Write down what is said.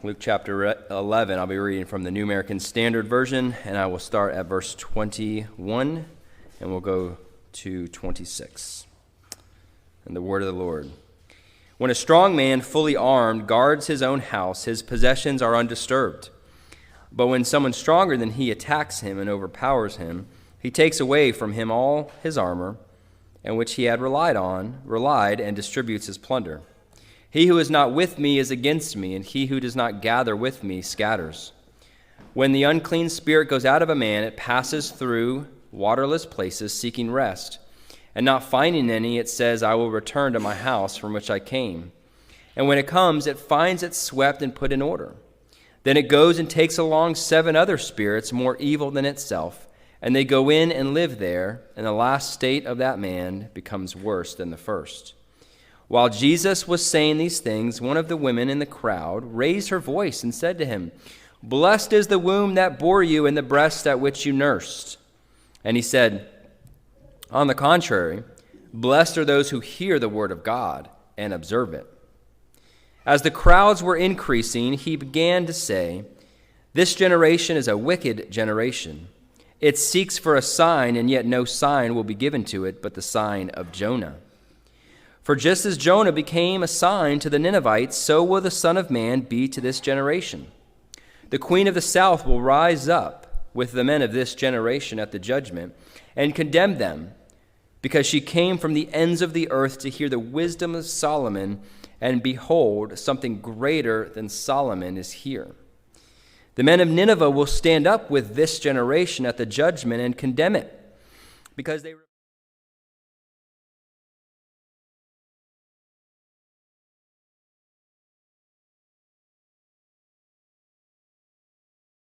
Luke chapter 11, I'll be reading from the New American Standard Version, and I will start at verse 21, and we'll go to 26. And the word of the Lord. When a strong man, fully armed, guards his own house, his possessions are undisturbed. But when someone stronger than he attacks him and overpowers him, he takes away from him all his armor, and which he had relied, and distributes his plunder. He who is not with me is against me, and he who does not gather with me scatters. When the unclean spirit goes out of a man, it passes through waterless places seeking rest, and not finding any, it says, I will return to my house from which I came. And when it comes, it finds it swept and put in order. Then it goes and takes along 7 other spirits more evil than itself, and they go in and live there, and the last state of that man becomes worse than the first. While Jesus was saying these things, one of the women in the crowd raised her voice and said to him, Blessed is the womb that bore you and the breast at which you nursed. And he said, On the contrary, blessed are those who hear the word of God and observe it. As the crowds were increasing, he began to say, This generation is a wicked generation. It seeks for a sign, and yet no sign will be given to it but the sign of Jonah. For just as Jonah became a sign to the Ninevites, so will the Son of Man be to this generation. The queen of the south will rise up with the men of this generation at the judgment and condemn them, because she came from the ends of the earth to hear the wisdom of Solomon, and behold, something greater than Solomon is here. The men of Nineveh will stand up with this generation at the judgment and condemn it, because they